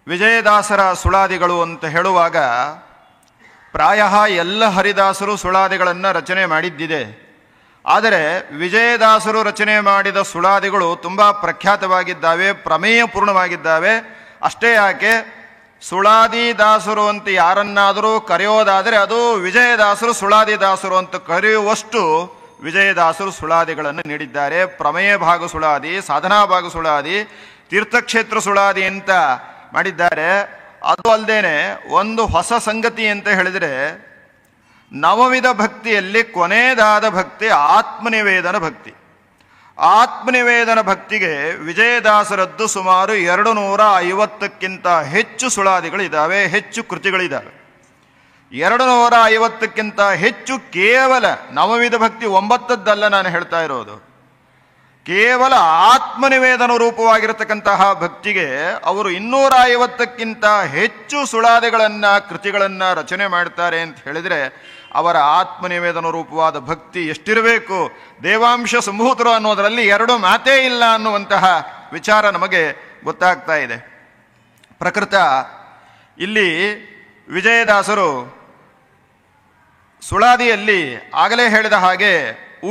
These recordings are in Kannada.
ವಿಜಯದಾಸರ ಸುಳಾದಿಗಳು ಅಂತ ಹೇಳುವಾಗ ಪ್ರಾಯ ಎಲ್ಲ ಹರಿದಾಸರು ಸುಳಾದಿಗಳನ್ನು ರಚನೆ ಮಾಡಿದ್ದಿದೆ. ಆದರೆ ವಿಜಯದಾಸರು ರಚನೆ ಮಾಡಿದ ಸುಳಾದಿಗಳು ತುಂಬ ಪ್ರಖ್ಯಾತವಾಗಿದ್ದಾವೆ, ಪ್ರಮೇಯಪೂರ್ಣವಾಗಿದ್ದಾವೆ. ಅಷ್ಟೇ ಯಾಕೆ, ಸುಳಾದಿದಾಸರು ಅಂತ ಯಾರನ್ನಾದರೂ ಕರೆಯೋದಾದರೆ ಅದು ವಿಜಯದಾಸರು ಸುಳಾದಿದಾಸರು ಅಂತ ಕರೆಯುವಷ್ಟು ವಿಜಯದಾಸರು ಸುಳಾದಿಗಳನ್ನು ನೀಡಿದ್ದಾರೆ. ಪ್ರಮೇಯ ಭಾಗ ಸುಳಾದಿ, ಸಾಧನಾ ಭಾಗ ಸುಳಾದಿ, ತೀರ್ಥಕ್ಷೇತ್ರ ಸುಳಾದಿ ಅಂತ ಮಾಡಿದ್ದಾರೆ. ಅದು ಅಲ್ಲದೇನೆ ಒಂದು ಹೊಸ ಸಂಗತಿ ಅಂತ ಹೇಳಿದರೆ, ನವವಿಧ ಭಕ್ತಿಯಲ್ಲಿ ಕೊನೆಯದಾದ ಭಕ್ತಿ ಆತ್ಮನಿವೇದನ ಭಕ್ತಿ. ಆತ್ಮನಿವೇದನ ಭಕ್ತಿಗೆ ವಿಜಯದಾಸರದ್ದು ಸುಮಾರು 250ಕ್ಕಿಂತ ಹೆಚ್ಚು ಸುಳಾದಿಗಳಿದ್ದಾವೆ, ಹೆಚ್ಚು ಕೃತಿಗಳಿದ್ದಾವೆ. 250ಕ್ಕಿಂತ ಹೆಚ್ಚು ಕೇವಲ ನವವಿಧ ಭಕ್ತಿ 9 ನಾನು ಹೇಳ್ತಾ ಇರೋದು. ಕೇವಲ ಆತ್ಮನಿವೇದನ ರೂಪವಾಗಿರತಕ್ಕಂತಹ ಭಕ್ತಿಗೆ ಅವರು 250ಕ್ಕಿಂತ ಹೆಚ್ಚು ಸುಳಾದಿಗಳನ್ನು, ಕೃತಿಗಳನ್ನು ರಚನೆ ಮಾಡ್ತಾರೆ ಅಂತ ಹೇಳಿದರೆ ಅವರ ಆತ್ಮನಿವೇದನ ರೂಪವಾದ ಭಕ್ತಿ ಎಷ್ಟಿರಬೇಕು. ದೇವಾಂಶ ಸಂಭೂತರು ಅನ್ನೋದರಲ್ಲಿ ಎರಡು ಮಾತೇ ಇಲ್ಲ ಅನ್ನುವಂತಹ ವಿಚಾರ ನಮಗೆ ಗೊತ್ತಾಗ್ತಾ ಇದೆ. ಪ್ರಕೃತ ಇಲ್ಲಿ ವಿಜಯದಾಸರು ಸುಳಾದಿಯಲ್ಲಿ ಆಗಲೇ ಹೇಳಿದ ಹಾಗೆ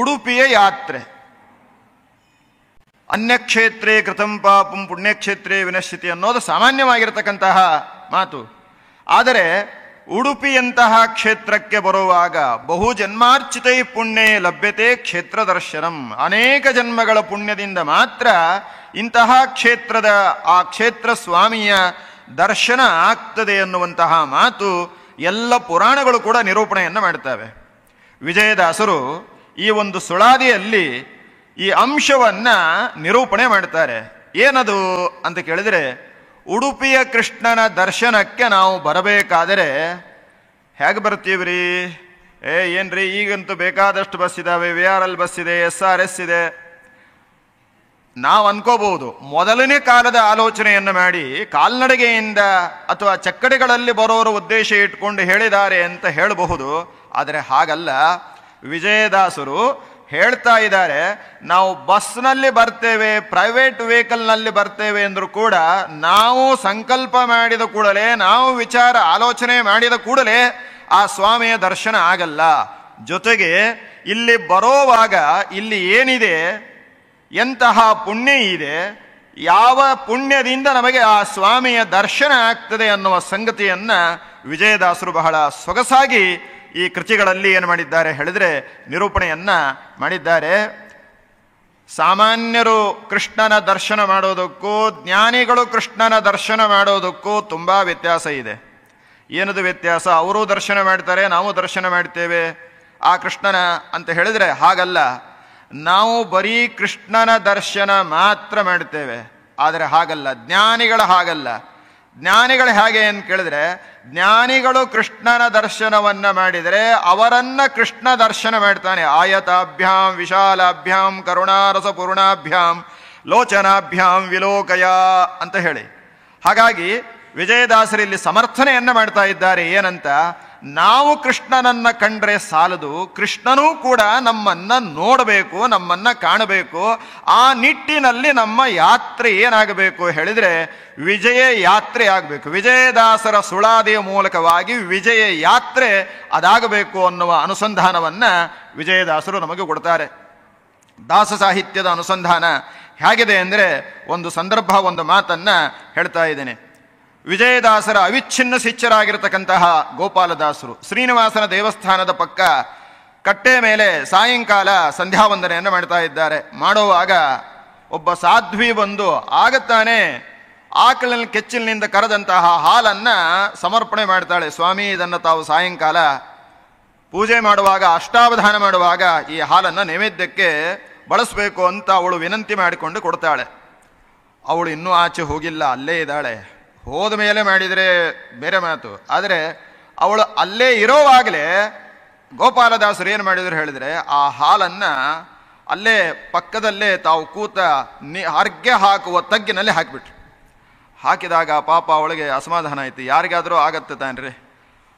ಉಡುಪಿಯ ಯಾತ್ರೆ, ಅನ್ಯಕ್ಷೇತ್ರೇ ಕೃತಂ ಪಾಪಂ ಪುಣ್ಯಕ್ಷೇತ್ರೇ ವಿನಶ್ಯತಿ ಅನ್ನೋದು ಸಾಮಾನ್ಯವಾಗಿರತಕ್ಕಂತಹ ಮಾತು. ಆದರೆ ಉಡುಪಿಯಂತಹ ಕ್ಷೇತ್ರಕ್ಕೆ ಬರುವಾಗ ಬಹು ಜನ್ಮಾರ್ಚಿತೈ ಪುಣ್ಯೇ ಲಭ್ಯತೆ ಕ್ಷೇತ್ರ ದರ್ಶನಂ, ಅನೇಕ ಜನ್ಮಗಳ ಪುಣ್ಯದಿಂದ ಮಾತ್ರ ಇಂತಹ ಕ್ಷೇತ್ರದ ಆ ಕ್ಷೇತ್ರ ಸ್ವಾಮಿಯ ದರ್ಶನ ಆಗ್ತದೆ ಎನ್ನುವಂತಹ ಮಾತು ಎಲ್ಲ ಪುರಾಣಗಳು ಕೂಡ ನಿರೂಪಣೆಯನ್ನು ಮಾಡ್ತವೆ. ವಿಜಯದಾಸರು ಈ ಒಂದು ಸುಳಾದಿಯಲ್ಲಿ ಈ ಅಂಶವನ್ನು ನಿರೂಪಣೆ ಮಾಡ್ತಾರೆ. ಏನದು ಅಂತ ಕೇಳಿದರೆ, ಉಡುಪಿಯ ಕೃಷ್ಣನ ದರ್ಶನಕ್ಕೆ ನಾವು ಬರಬೇಕಾದರೆ ಹೇಗೆ ಬರ್ತೀವ್ರಿ? ಏನ್ರಿ, ಈಗಂತೂ ಬೇಕಾದಷ್ಟು ಬಸ್ ಇದ್ದಾವೆ, VRL ಬಸ್ ಇದೆ, SRS ಇದೆ. ನಾವು ಅನ್ಕೋಬಹುದು ಮೊದಲನೇ ಕಾಲದ ಆಲೋಚನೆಯನ್ನು ಮಾಡಿ ಕಾಲ್ನಡಿಗೆಯಿಂದ ಅಥವಾ ಚಕ್ಕಡಿಗಳಲ್ಲಿ ಬರೋರ ಉದ್ದೇಶ ಇಟ್ಕೊಂಡು ಹೇಳಿದ್ದಾರೆ ಅಂತ ಹೇಳಬಹುದು. ಆದರೆ ಹಾಗಲ್ಲ. ವಿಜಯದಾಸರು ಹೇಳ್ತಾ ಇದ್ದಾರೆ, ನಾವು ಬಸ್ನಲ್ಲಿ ಬರ್ತೇವೆ, ಪ್ರೈವೇಟ್ ವೆಹಿಕಲ್ನಲ್ಲಿ ಬರ್ತೇವೆ ಅಂದರೂ ಕೂಡ ನಾವು ಸಂಕಲ್ಪ ಮಾಡಿದ ಕೂಡಲೇ, ನಾವು ವಿಚಾರ ಆಲೋಚನೆ ಮಾಡಿದ ಕೂಡಲೇ ಆ ಸ್ವಾಮಿಯ ದರ್ಶನ ಆಗಲ್ಲ. ಜೊತೆಗೆ ಇಲ್ಲಿ ಬರೋವಾಗ ಇಲ್ಲಿ ಏನಿದೆ, ಎಂತಹ ಪುಣ್ಯ ಇದೆ, ಯಾವ ಪುಣ್ಯದಿಂದ ನಮಗೆ ಆ ಸ್ವಾಮಿಯ ದರ್ಶನ ಆಗ್ತದೆ ಅನ್ನುವ ಸಂಗತಿಯನ್ನು ವಿಜಯದಾಸರು ಬಹಳ ಸೊಗಸಾಗಿ ಈ ಕೃತಿಗಳಲ್ಲಿ ಏನು ಮಾಡಿದ್ದಾರೆ ಹೇಳಿದರೆ ನಿರೂಪಣೆಯನ್ನ ಮಾಡಿದ್ದಾರೆ. ಸಾಮಾನ್ಯರು ಕೃಷ್ಣನ ದರ್ಶನ ಮಾಡೋದಕ್ಕೂ ಜ್ಞಾನಿಗಳು ಕೃಷ್ಣನ ದರ್ಶನ ಮಾಡೋದಕ್ಕೂ ತುಂಬ ವ್ಯತ್ಯಾಸ ಇದೆ. ಏನದು ವ್ಯತ್ಯಾಸ? ಅವರು ದರ್ಶನ ಮಾಡ್ತಾರೆ, ನಾವು ದರ್ಶನ ಮಾಡ್ತೇವೆ ಆ ಕೃಷ್ಣನ ಅಂತ ಹೇಳಿದರೆ ಹಾಗಲ್ಲ. ನಾವು ಬರೀ ಕೃಷ್ಣನ ದರ್ಶನ ಮಾತ್ರ ಮಾಡ್ತೇವೆ. ಆದರೆ ಹಾಗಲ್ಲ, ಜ್ಞಾನಿಗಳ ಹಾಗಲ್ಲ. ಜ್ಞಾನಿಗಳು ಹೇಗೆ ಅಂತ ಕೇಳಿದ್ರೆ, ಜ್ಞಾನಿಗಳು ಕೃಷ್ಣನ ದರ್ಶನವನ್ನ ಮಾಡಿದರೆ ಅವರನ್ನ ಕೃಷ್ಣ ದರ್ಶನ ಮಾಡ್ತಾನೆ. ಆಯತಾಭ್ಯಾಂ ವಿಶಾಲಾಭ್ಯಾಂ ಕರುಣಾರಸ ಪೂರ್ಣಾಭ್ಯಾಂ ಲೋಚನಾಭ್ಯಾಂ ವಿಲೋಕಯ ಅಂತ ಹೇಳಿ. ಹಾಗಾಗಿ ವಿಜಯದಾಸರಲ್ಲಿ ಸಮರ್ಥನೆಯನ್ನ ಮಾಡ್ತಾ ಇದ್ದಾರೆ. ಏನಂತ, ನಾವು ಕೃಷ್ಣನನ್ನ ಕಂಡ್ರೆ ಸಾಲದು, ಕೃಷ್ಣನೂ ಕೂಡ ನಮ್ಮನ್ನ ನೋಡಬೇಕು, ನಮ್ಮನ್ನ ಕಾಣಬೇಕು. ಆ ನಿಟ್ಟಿನಲ್ಲಿ ನಮ್ಮ ಯಾತ್ರೆ ಏನಾಗಬೇಕು ಹೇಳಿದ್ರೆ ವಿಜಯ ಯಾತ್ರೆ ಆಗಬೇಕು. ವಿಜಯದಾಸರ ಸುಳಾದಿಯ ಮೂಲಕವಾಗಿ ವಿಜಯ ಯಾತ್ರೆ ಅದಾಗಬೇಕು ಅನ್ನುವ ಅನುಸಂಧಾನವನ್ನ ವಿಜಯದಾಸರು ನಮಗೆ ಕೊಡ್ತಾರೆ. ದಾಸ ಸಾಹಿತ್ಯದ ಅನುಸಂಧಾನ ಹೇಗಿದೆ ಅಂದರೆ, ಒಂದು ಸಂದರ್ಭ, ಒಂದು ಮಾತನ್ನ ಹೇಳ್ತಾ ಇದ್ದೇನೆ. ವಿಜಯದಾಸರ ಅವಿಚ್ಛಿನ್ನ ಶಿಷ್ಯರಾಗಿರತಕ್ಕಂತಹ ಗೋಪಾಲದಾಸರು ಶ್ರೀನಿವಾಸನ ದೇವಸ್ಥಾನದ ಪಕ್ಕ ಕಟ್ಟೆ ಮೇಲೆ ಸಾಯಂಕಾಲ ಸಂಧ್ಯಾವಂದನೆಯನ್ನು ಮಾಡ್ತಾ ಇದ್ದಾರೆ. ಮಾಡುವಾಗ ಒಬ್ಬ ಸಾಧ್ವಿ ಬಂದು ಆಗತ್ತಾನೆ ಆಕಳಿನ ಕೆಚ್ಚಲಿನಿಂದ ಕರೆದಂತಹ ಹಾಲನ್ನು ಸಮರ್ಪಣೆ ಮಾಡ್ತಾಳೆ. ಸ್ವಾಮಿ, ಇದನ್ನು ತಾವು ಸಾಯಂಕಾಲ ಪೂಜೆ ಮಾಡುವಾಗ, ಅಷ್ಟಾವಧಾನ ಮಾಡುವಾಗ ಈ ಹಾಲನ್ನು ನೈವೇದ್ಯಕ್ಕೆ ಬಳಸಬೇಕು ಅಂತ ಅವಳು ವಿನಂತಿ ಮಾಡಿಕೊಂಡು ಕೊಡ್ತಾಳೆ. ಅವಳು ಇನ್ನೂ ಆಚೆ ಹೋಗಿಲ್ಲ, ಅಲ್ಲೇ ಇದ್ದಾಳೆ. ಹೋದ ಮೇಲೆ ಮಾಡಿದರೆ ಬೇರೆ ಮಾತು. ಆದರೆ ಅವಳು ಅಲ್ಲೇ ಇರೋವಾಗಲೇ ಗೋಪಾಲದಾಸರು ಏನು ಮಾಡಿದ್ರು ಹೇಳಿದರೆ, ಆ ಹಾಲನ್ನು ಅಲ್ಲೇ ಪಕ್ಕದಲ್ಲೇ ತಾವು ಕೂತ ಅರ್ಘ್ಯ ಹಾಕುವ ತಗ್ಗಿನಲ್ಲಿ ಹಾಕಿಬಿಟ್ರು. ಹಾಕಿದಾಗ ಪಾಪ ಅವಳಿಗೆ ಅಸಮಾಧಾನ ಆಯಿತು. ಯಾರಿಗಾದರೂ ಆಗತ್ತೆ ತಾನ್ರಿ.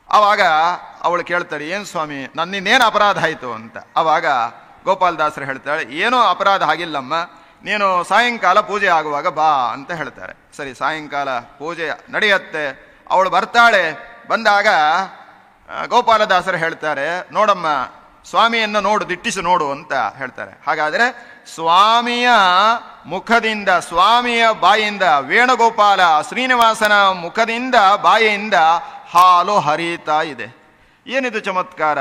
ಆವಾಗ ಅವಳು ಕೇಳ್ತಾಳೆ, ಏನು ಸ್ವಾಮಿ, ನನ್ನಿಂದೇನು ಅಪರಾಧ ಆಯಿತು ಅಂತ. ಆವಾಗ ಗೋಪಾಲದಾಸರು ಹೇಳ್ತಾಳೆ, ಏನೂ ಅಪರಾಧ ಆಗಿಲ್ಲಮ್ಮ, ನೀನು ಸಾಯಂಕಾಲ ಪೂಜೆ ಆಗುವಾಗ ಬಾ ಅಂತ ಹೇಳ್ತಾರೆ. ಸರಿ, ಸಾಯಂಕಾಲ ಪೂಜೆ ನಡೆಯುತ್ತೆ, ಅವಳು ಬರ್ತಾಳೆ. ಬಂದಾಗ ಗೋಪಾಲದಾಸರು ಹೇಳ್ತಾರೆ, ನೋಡಮ್ಮ ಸ್ವಾಮಿಯನ್ನು ನೋಡು, ದಿಟ್ಟಿಸಿ ನೋಡು ಅಂತ ಹೇಳ್ತಾರೆ. ಹಾಗಾದರೆ ಸ್ವಾಮಿಯ ಮುಖದಿಂದ, ಸ್ವಾಮಿಯ ಬಾಯಿಂದ, ವೇಣುಗೋಪಾಲ ಶ್ರೀನಿವಾಸನ ಮುಖದಿಂದ, ಬಾಯಿಯಿಂದ ಹಾಲು ಹರಿಯುತ್ತಾ ಇದೆ. ಏನಿದು ಚಮತ್ಕಾರ?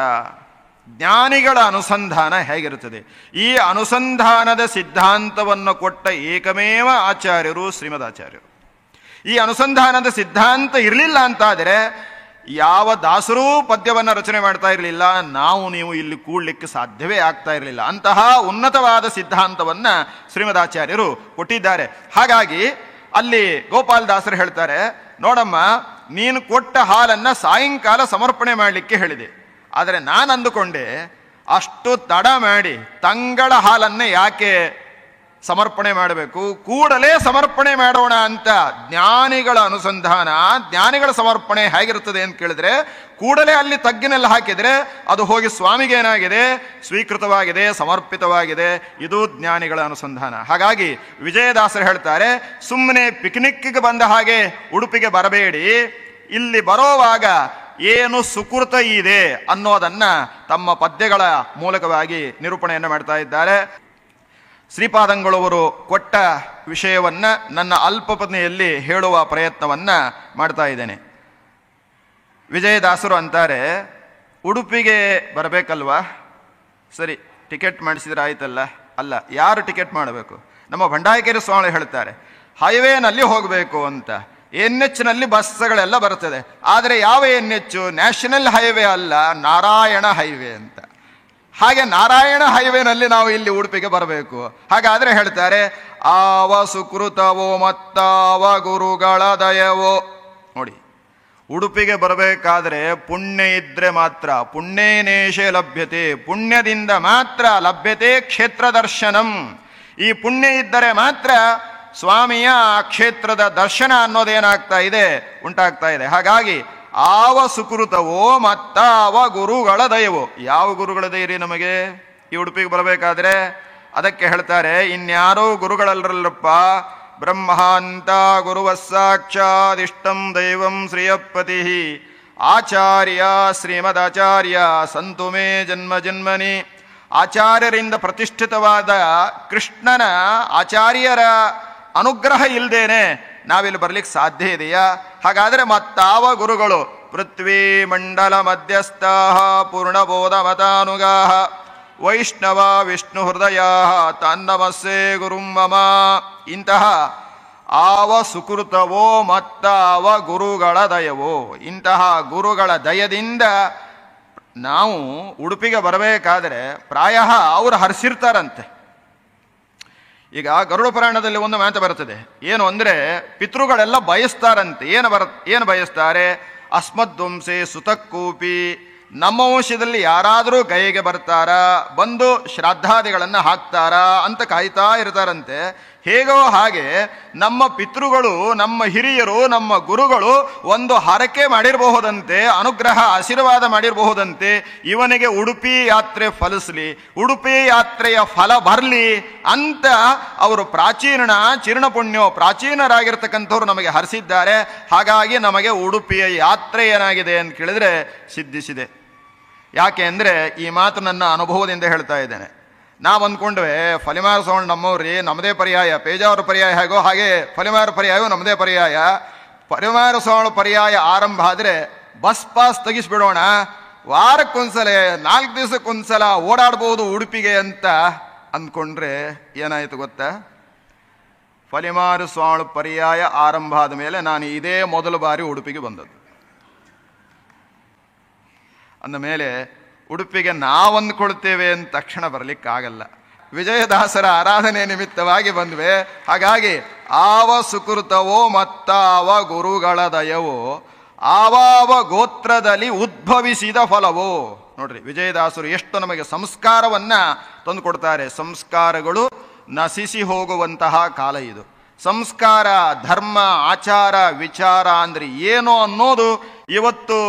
ಜ್ಞಾನಿಗಳ ಅನುಸಂಧಾನ ಹೇಗಿರುತ್ತದೆ? ಈ ಅನುಸಂಧಾನದ ಸಿದ್ಧಾಂತವನ್ನು ಕೊಟ್ಟ ಏಕಮೇವ ಆಚಾರ್ಯರು ಶ್ರೀಮದಾಚಾರ್ಯರು. ಈ ಅನುಸಂಧಾನದ ಸಿದ್ಧಾಂತ ಇರಲಿಲ್ಲ ಅಂತಾದರೆ ಯಾವ ದಾಸರೂ ಪದ್ಯವನ್ನು ರಚನೆ ಮಾಡ್ತಾ ಇರಲಿಲ್ಲ, ನಾವು ನೀವು ಇಲ್ಲಿ ಕೂಡ್ಲಿಕ್ಕೆ ಸಾಧ್ಯವೇ ಆಗ್ತಾ ಇರಲಿಲ್ಲ. ಅಂತಹ ಉನ್ನತವಾದ ಸಿದ್ಧಾಂತವನ್ನು ಶ್ರೀಮದಾಚಾರ್ಯರು ಕೊಟ್ಟಿದ್ದಾರೆ. ಹಾಗಾಗಿ ಅಲ್ಲಿ ಗೋಪಾಲದಾಸರು ಹೇಳ್ತಾರೆ, ನೋಡಮ್ಮ ನೀನು ಕೊಟ್ಟ ಹಾಲನ್ನು ಸಾಯಂಕಾಲ ಸಮರ್ಪಣೆ ಮಾಡಲಿಕ್ಕೆ ಹೇಳಿದೆ. ಆದರೆ ನಾನು ಅಂದುಕೊಂಡೆ ಅಷ್ಟು ತಡ ಮಾಡಿ ತಂಗಳ ಹಾಲನ್ನೇ ಯಾಕೆ ಸಮರ್ಪಣೆ ಮಾಡಬೇಕು, ಕೂಡಲೇ ಸಮರ್ಪಣೆ ಮಾಡೋಣ ಅಂತ. ಜ್ಞಾನಿಗಳ ಅನುಸಂಧಾನ, ಜ್ಞಾನಿಗಳ ಸಮರ್ಪಣೆ ಹೇಗಿರುತ್ತದೆ ಅಂತ ಕೇಳಿದ್ರೆ, ಕೂಡಲೇ ಅಲ್ಲಿ ತಗ್ಗಿನೆಲ್ಲ ಹಾಕಿದರೆ ಅದು ಹೋಗಿ ಸ್ವಾಮಿಗೆ ಏನಾಗಿದೆ, ಸ್ವೀಕೃತವಾಗಿದೆ, ಸಮರ್ಪಿತವಾಗಿದೆ. ಇದು ಜ್ಞಾನಿಗಳ ಅನುಸಂಧಾನ. ಹಾಗಾಗಿ ವಿಜಯದಾಸರು ಹೇಳ್ತಾರೆ, ಸುಮ್ಮನೆ ಪಿಕ್ನಿಕ್ಗೆ ಬಂದ ಹಾಗೆ ಉಡುಪಿಗೆ ಬರಬೇಡಿ, ಇಲ್ಲಿ ಬರೋವಾಗ ಏನು ಸುಕೃತ ಇದೆ ಅನ್ನೋದನ್ನ ತಮ್ಮ ಪದ್ಯಗಳ ಮೂಲಕವಾಗಿ ನಿರೂಪಣೆಯನ್ನು ಮಾಡ್ತಾ ಇದ್ದಾರೆ. ಶ್ರೀಪಾದಂಗಳವರು ಕೊಟ್ಟ ವಿಷಯವನ್ನ ನನ್ನ ಅಲ್ಪಪತ್ನಿಯಲ್ಲಿ ಹೇಳುವ ಪ್ರಯತ್ನವನ್ನ ಮಾಡ್ತಾ ಇದ್ದೇನೆ. ವಿಜಯದಾಸರು ಅಂತಾರೆ, ಉಡುಪಿಗೆ ಬರಬೇಕಲ್ವಾ, ಸರಿ ಟಿಕೆಟ್ ಮಾಡಿಸಿದ್ರೆ ಆಯ್ತಲ್ಲ. ಅಲ್ಲ, ಯಾರು ಟಿಕೆಟ್ ಮಾಡಬೇಕು? ನಮ್ಮ ಭಂಡಾರಕೇರಿ ಸ್ವಾಮಿ ಹೇಳ್ತಾರೆ, ಹೈವೇನಲ್ಲಿ ಹೋಗಬೇಕು ಅಂತ. NH ನಲ್ಲಿ ಬಸ್ಗಳೆಲ್ಲ ಬರ್ತದೆ, ಆದರೆ ಯಾವ NH? ನ್ಯಾಷನಲ್ ಹೈವೇ ಅಲ್ಲ, ನಾರಾಯಣ ಹೈವೇ ಅಂತ. ಹಾಗೆ ನಾರಾಯಣ ಹೈವೇನಲ್ಲಿ ನಾವು ಇಲ್ಲಿ ಉಡುಪಿಗೆ ಬರಬೇಕು. ಹಾಗಾದ್ರೆ ಹೇಳ್ತಾರೆ, ಆವ ಸುಕೃತವೋ ಮತ್ತಾವ ಗುರುಗಳ ದಯವೋ. ನೋಡಿ, ಉಡುಪಿಗೆ ಬರಬೇಕಾದ್ರೆ ಪುಣ್ಯ ಇದ್ರೆ ಮಾತ್ರ, ಪುಣ್ಯೇನೇಶೇ ಲಭ್ಯತೆ, ಪುಣ್ಯದಿಂದ ಮಾತ್ರ ಲಭ್ಯತೆ ಕ್ಷೇತ್ರ ದರ್ಶನಂ. ಈ ಪುಣ್ಯ ಇದ್ದರೆ ಮಾತ್ರ ಸ್ವಾಮಿಯ ಕ್ಷೇತ್ರದ ದರ್ಶನ ಅನ್ನೋದೇನಾಗ್ತಾ ಇದೆ, ಉಂಟಾಗ್ತಾ ಇದೆ. ಹಾಗಾಗಿ ಆವ ಸುಕೃತವೋ ಮತ್ತಾವ ಗುರುಗಳ ದಯವೋ. ಯಾವ ಗುರುಗಳ ದಯರಿ ನಮಗೆ ಈ ಉಡುಪಿಗೆ ಬರಬೇಕಾದ್ರೆ? ಅದಕ್ಕೆ ಹೇಳ್ತಾರೆ, ಇನ್ಯಾರೋ ಗುರುಗಳಲ್ಲರಲ್ಲಪ್ಪ, ಬ್ರಹ್ಮಾಂತ ಗುರುವ ಸಾಕ್ಷಾದಿಷ್ಟಂ ದೈವಂ ಶ್ರೀಯಪತಿ ಆಚಾರ್ಯ ಶ್ರೀಮದಾಚಾರ್ಯ ಸಂತು ಮೇ ಜನ್ಮ ಜನ್ಮನಿ. ಆಚಾರ್ಯರಿಂದ ಪ್ರತಿಷ್ಠಿತವಾದ ಕೃಷ್ಣನ ಆಚಾರ್ಯರ ಅನುಗ್ರಹ ಇಲ್ಲದೇನೆ ನಾವಿಲ್ಲಿ ಬರ್ಲಿಕ್ಕೆ ಸಾಧ್ಯ ಇದೆಯಾ? ಹಾಗಾದರೆ ಮತ್ತಾವ ಗುರುಗಳು? ಪೃಥ್ವಿ ಮಂಡಲ ಮಧ್ಯಸ್ಥ ಪೂರ್ಣಬೋಧ ಮತಾನುಗಾ ವೈಷ್ಣವ ವಿಷ್ಣು ಹೃದಯ ತಾನ್ನಮಸ್ಸೇ ಗುರುಂ ಮಮ. ಇಂತಹ ಆವ ಸುಕೃತವೋ ಮತ್ತಾವ ಗುರುಗಳ ದಯವೋ. ಇಂತಹ ಗುರುಗಳ ದಯದಿಂದ ನಾವು ಉಡುಪಿಗೆ ಬರಬೇಕಾದ್ರೆ ಪ್ರಾಯ ಅವರು ಹರಿಸಿರ್ತಾರಂತೆ. ಈಗ ಗರುಡ ಪುರಾಣದಲ್ಲಿ ಒಂದು ಮಾತು ಬರ್ತದೆ, ಏನು ಅಂದರೆ ಪಿತೃಗಳೆಲ್ಲ ಬಯಸ್ತಾರಂತೆ. ಏನು ಬಯಸ್ತಾರೆ? ಅಸ್ಮದ್ವಂಸೆ ಸುತಕ್ಕೂಪಿ, ನಮ್ಮ ವಂಶದಲ್ಲಿ ಯಾರಾದರೂ ಗೈಗೆ ಬರ್ತಾರಾ, ಬಂದು ಶ್ರಾದ್ದಾದಿಗಳನ್ನು ಹಾಕ್ತಾರಾ ಅಂತ ಕಾಯ್ತಾ ಇರ್ತಾರಂತೆ. ಹೇಗೋ ಹಾಗೆ ನಮ್ಮ ಪಿತೃಗಳು, ನಮ್ಮ ಹಿರಿಯರು, ನಮ್ಮ ಗುರುಗಳು ಒಂದು ಹರಕೆ ಮಾಡಿರಬಹುದಂತೆ, ಅನುಗ್ರಹ ಆಶೀರ್ವಾದ ಮಾಡಿರಬಹುದಂತೆ, ಇವನಿಗೆ ಉಡುಪಿ ಯಾತ್ರೆ ಫಲಿಸಲಿ, ಉಡುಪಿ ಯಾತ್ರೆಯ ಫಲ ಬರಲಿ ಅಂತ ಅವರು ಚಿರ್ಣಪುಣ್ಯೋ ಪ್ರಾಚೀನರಾಗಿರ್ತಕ್ಕಂಥವ್ರು ನಮಗೆ ಹರಿಸಿದ್ದಾರೆ. ಹಾಗಾಗಿ ನಮಗೆ ಉಡುಪಿಯ ಯಾತ್ರೆ ಏನಾಗಿದೆ ಅಂತ ಕೇಳಿದ್ರೆ ಸಿದ್ಧಿಸಿದೆ. ಯಾಕೆ ಅಂದರೆ ಈ ಮಾತು ನನ್ನ ಅನುಭವದಿಂದ ಹೇಳ್ತಾ ಇದ್ದೇನೆ. ನಾವು ಅಂದ್ಕೊಂಡ್ವೆ ಫಲಿಮಾರ ಸೌಂಡ್ ನಮ್ಮವ್ರಿ, ನಮ್ಮದೇ ಪರ್ಯಾಯ, ಪೇಜಾವರ ಪರ್ಯಾಯ ಹೇಗೋ ಹಾಗೆ ಫಲಿಮಾರ ಪರ್ಯಾಯವೂ ನಮ್ಮದೇ ಪರ್ಯಾಯ. ಫಲಿಮಾರ ಸೌಂಡ್ ಪರ್ಯಾಯ ಆರಂಭ ಆದರೆ ಬಸ್ ಪಾಸ್ ತೆಗಿಸ್ಬಿಡೋಣ, ವಾರಕ್ಕೊಂದ್ಸಲ 4 ದಿವಸಕ್ಕೊಂದ್ಸಲ ಓಡಾಡ್ಬೋದು ಉಡುಪಿಗೆ ಅಂತ ಅಂದ್ಕೊಂಡ್ರೆ ಏನಾಯಿತು ಗೊತ್ತಾ? ಫಲಿಮಾರ ಸ್ವಾಮಿ ಪರ್ಯಾಯ ಆರಂಭ ಆದ ಮೇಲೆ ನಾನು ಇದೇ ಮೊದಲ ಬಾರಿ ಉಡುಪಿಗೆ ಬಂದದ್ದು. ಅಂದ ಮೇಲೆ ಉಡುಪಿಗೆ ನಾವು ಅಂದ್ಕೊಳ್ತೇವೆ ಅಂತ ತಕ್ಷಣ ಬರಲಿಕ್ಕಾಗಲ್ಲ. ವಿಜಯದಾಸರ ಆರಾಧನೆ ನಿಮಿತ್ತವಾಗಿ ಬಂದ್ವೆ. ಹಾಗಾಗಿ ಆವ ಸುಕೃತವೋ ಮತ್ತಾವ ಗುರುಗಳ ದಯವೋ, ಆವಾವ ಗೋತ್ರದಲ್ಲಿ ಉದ್ಭವಿಸಿದ ಫಲವೋ. ನೋಡ್ರಿ, ವಿಜಯದಾಸರು ಎಷ್ಟು ನಮಗೆ ಸಂಸ್ಕಾರವನ್ನ ತಂದು ಕೊಡ್ತಾರೆ. ಸಂಸ್ಕಾರಗಳು ನಶಿಸಿ ಹೋಗುವಂತಹ ಕಾಲ ಇದು. ಸಂಸ್ಕಾರ, ಧರ್ಮ, ಆಚಾರ, ವಿಚಾರ ಅಂದ್ರೆ ಏನು ಅನ್ನೋದು ಇವತ್ತು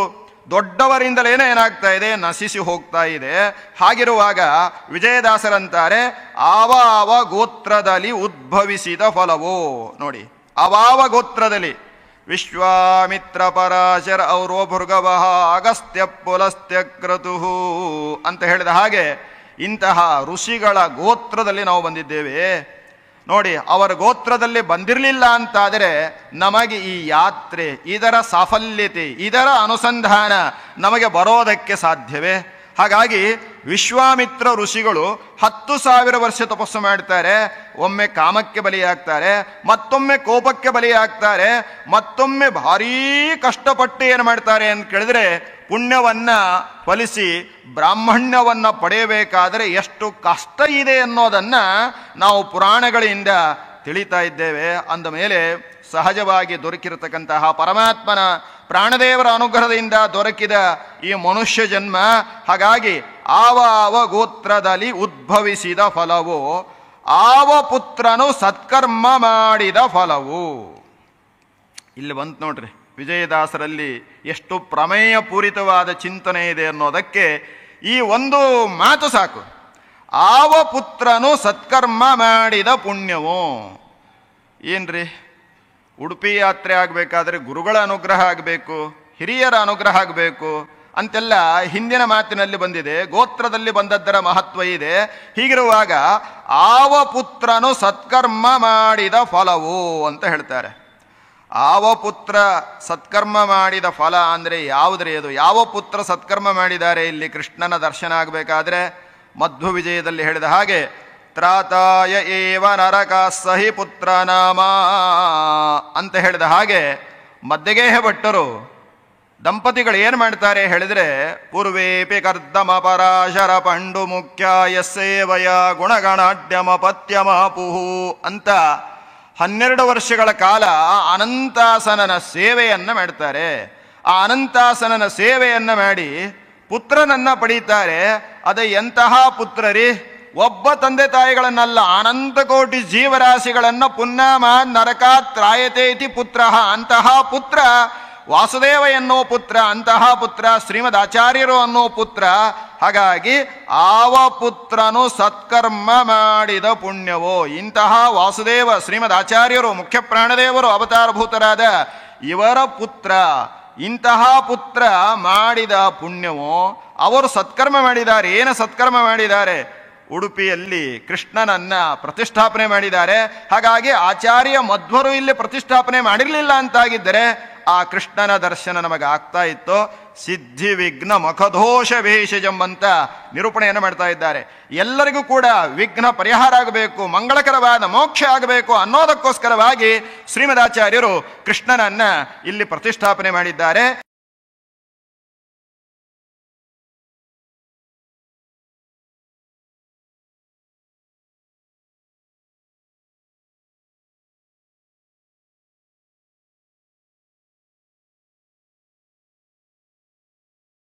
ದೊಡ್ಡವರಿಂದಲೇನೆ ಏನಾಗ್ತಾ ಇದೆ, ನಶಿಸಿ ಹೋಗ್ತಾ ಇದೆ. ಹಾಗಿರುವಾಗ ವಿಜಯದಾಸರಂತಾರೆ, ಆವ ಗೋತ್ರದಲ್ಲಿ ಉದ್ಭವಿಸಿದ ಫಲವೋ. ನೋಡಿ, ಅವಾವ ಗೋತ್ರದಲ್ಲಿ ವಿಶ್ವಾಮಿತ್ರ ಪರಾಶರ ಔರೋ ಭೃಗವಃ ಅಗಸ್ತ್ಯ ಪುಲಸ್ತ್ಯ ಕ್ರತುಹು ಅಂತ ಹೇಳಿದ ಹಾಗೆ ಇಂತಹ ಋಷಿಗಳ ಗೋತ್ರದಲ್ಲಿ ನಾವು ಬಂದಿದ್ದೇವೆ. ನೋಡಿ, ಅವರ ಗೋತ್ರದಲ್ಲಿ ಬಂದಿರಲಿಲ್ಲ ಅಂತಾದರೆ ನಮಗೆ ಈ ಯಾತ್ರೆ, ಇದರ ಸಾಫಲ್ಯತೆ, ಇದರ ಅನುಸಂಧಾನ ನಮಗೆ ಬರೋದಕ್ಕೆ ಸಾಧ್ಯವೇ? ಹಾಗಾಗಿ ವಿಶ್ವಾಮಿತ್ರ ಋಷಿಗಳು 10,000 ವರ್ಷ ತಪಸ್ಸು ಮಾಡ್ತಾರೆ. ಒಮ್ಮೆ ಕಾಮಕ್ಕೆ ಬಲಿಯಾಗ್ತಾರೆ, ಮತ್ತೊಮ್ಮೆ ಕೋಪಕ್ಕೆ ಬಲಿಯಾಗ್ತಾರೆ, ಮತ್ತೊಮ್ಮೆ ಭಾರೀ ಕಷ್ಟಪಟ್ಟು ಏನು ಮಾಡ್ತಾರೆ ಅಂತ ಕೇಳಿದ್ರೆ, ಪುಣ್ಯವನ್ನ ಫಲಿಸಿ ಬ್ರಾಹ್ಮಣ್ಯವನ್ನ ಪಡೆಯಬೇಕಾದರೆ ಎಷ್ಟು ಕಷ್ಟ ಇದೆ ಅನ್ನೋದನ್ನ ನಾವು ಪುರಾಣಗಳಿಂದ ತಿಳಿತಾ ಇದ್ದೇವೆ. ಅಂದ ಮೇಲೆ ಸಹಜವಾಗಿ ದೊರಕಿರತಕ್ಕಂತಹ ಪರಮಾತ್ಮನ ಪ್ರಾಣದೇವರ ಅನುಗ್ರಹದಿಂದ ದೊರಕಿದ ಈ ಮನುಷ್ಯ ಜನ್ಮ. ಹಾಗಾಗಿ ಆವ ಗೋತ್ರದಲ್ಲಿ ಉದ್ಭವಿಸಿದ ಫಲವು, ಆವ ಪುತ್ರನು ಸತ್ಕರ್ಮ ಮಾಡಿದ ಫಲವು. ಇಲ್ಲಿ ಬಂತು ನೋಡ್ರಿ, ವಿಜಯದಾಸರಲ್ಲಿ ಎಷ್ಟು ಪ್ರಮೇಯ ಪೂರಿತವಾದ ಚಿಂತನೆ ಇದೆ ಅನ್ನೋದಕ್ಕೆ ಈ ಒಂದು ಮಾತು ಸಾಕು. ಆವ ಪುತ್ರನು ಸತ್ಕರ್ಮ ಮಾಡಿದ ಪುಣ್ಯವು. ಏನ್ರಿ, ಉಡುಪಿ ಯಾತ್ರೆ ಆಗಬೇಕಾದ್ರೆ ಗುರುಗಳ ಅನುಗ್ರಹ ಆಗಬೇಕು, ಹಿರಿಯರ ಅನುಗ್ರಹ ಆಗಬೇಕು ಅಂತೆಲ್ಲ ಹಿಂದಿನ ಮಾತಿನಲ್ಲಿ ಬಂದಿದೆ. ಗೋತ್ರದಲ್ಲಿ ಬಂದದ್ದರ ಮಹತ್ವ ಇದೆ. ಹೀಗಿರುವಾಗ ಆವ ಪುತ್ರನು ಸತ್ಕರ್ಮ ಮಾಡಿದ ಫಲವು ಅಂತ ಹೇಳ್ತಾರೆ. ಆವ ಪುತ್ರ ಸತ್ಕರ್ಮ ಮಾಡಿದ ಫಲ ಅಂದರೆ ಯಾವುದ್ರಿ ಅದು? ಯಾವ ಪುತ್ರ ಸತ್ಕರ್ಮ ಮಾಡಿದ್ದಾರೆ? ಇಲ್ಲಿ ಕೃಷ್ಣನ ದರ್ಶನ ಆಗಬೇಕಾದ್ರೆ ಮಧ್ವ ವಿಜಯದಲ್ಲಿ ಹೇಳಿದ ಹಾಗೆ ತ್ರಾತಾಯ ಏವ ನರಕ ಸಹಿ ಪುತ್ರ ನಾಮ ಅಂತ ಹೇಳಿದ ಹಾಗೆ ಮಧ್ಯಗೇಹ ಭಟ್ಟರು ದಂಪತಿಗಳು ಏನು ಮಾಡ್ತಾರೆ ಹೇಳಿದ್ರೆ, ಪೂರ್ವೇಪಿ ಕರ್ದಮ ಪರಾಶರ ಪಂಡು ಮುಖ್ಯ ಯಸ್ಸೇವಯ ಗುಣಗಣಾಢ್ಯಮ ಪತ್ಯಮಾಪುಹು ಅಂತ 12 ವರ್ಷಗಳ ಕಾಲ ಅನಂತಾಸನನ ಸೇವೆಯನ್ನ ಮಾಡ್ತಾರೆ. ಆ ಅನಂತಾಸನನ ಸೇವೆಯನ್ನ ಮಾಡಿ ಪುತ್ರನನ್ನ ಪಡೀತಾರೆ. ಅದ ಎಂತಹ ಪುತ್ರರಿ? ಒಬ್ಬ ತಂದೆ ತಾಯಿಗಳನ್ನಲ್ಲ, ಅನಂತ ಕೋಟಿ ಜೀವರಾಶಿಗಳನ್ನ ಪುನ್ನಾಮ ನರಕಾತ್ರಾಯತೆ ಇತಿ ಪುತ್ರ. ಅಂತಹ ಪುತ್ರ ವಾಸುದೇವ ಎನ್ನುವ ಪುತ್ರ, ಅಂತಹ ಪುತ್ರ ಶ್ರೀಮದ್ ಆಚಾರ್ಯರು ಅನ್ನೋ ಪುತ್ರ. ಹಾಗಾಗಿ ಆವ ಪುತ್ರನು ಸತ್ಕರ್ಮ ಮಾಡಿದ ಪುಣ್ಯವೋ. ಇಂತಹ ವಾಸುದೇವ ಶ್ರೀಮದ್ ಆಚಾರ್ಯರು ಮುಖ್ಯ ಪ್ರಾಣದೇವರು ಅವತಾರಭೂತರಾದ ಇವರ ಪುತ್ರ, ಇಂತಹ ಪುತ್ರ ಮಾಡಿದ ಪುಣ್ಯವೋ. ಅವರು ಸತ್ಕರ್ಮ ಮಾಡಿದ್ದಾರೆ. ಏನು ಸತ್ಕರ್ಮ ಮಾಡಿದ್ದಾರೆ? ಉಡುಪಿಯಲ್ಲಿ ಕೃಷ್ಣನನ್ನ ಪ್ರತಿಷ್ಠಾಪನೆ ಮಾಡಿದ್ದಾರೆ. ಹಾಗಾಗಿ ಆಚಾರ್ಯ ಮಧ್ವರು ಇಲ್ಲಿ ಪ್ರತಿಷ್ಠಾಪನೆ ಮಾಡಿರಲಿಲ್ಲ ಅಂತಾಗಿದ್ದರೆ ಆ ಕೃಷ್ಣನ ದರ್ಶನ ನಮಗೆ ಆಗ್ತಾ ಇತ್ತು. ಸಿದ್ಧಿ ವಿಘ್ನ ಮಖದೋಷ ಭೇಷಜಂ ಅಂತ ನಿರೂಪಣೆಯನ್ನು ಮಾಡ್ತಾ ಇದ್ದಾರೆ. ಎಲ್ಲರಿಗೂ ಕೂಡ ವಿಘ್ನ ಪರಿಹಾರ ಆಗಬೇಕು, ಮಂಗಳಕರವಾದ ಮೋಕ್ಷ ಆಗಬೇಕು ಅನ್ನೋದಕ್ಕೋಸ್ಕರವಾಗಿ ಶ್ರೀಮದಾಚಾರ್ಯರು ಕೃಷ್ಣನನ್ನ ಇಲ್ಲಿ ಪ್ರತಿಷ್ಠಾಪನೆ ಮಾಡಿದ್ದಾರೆ.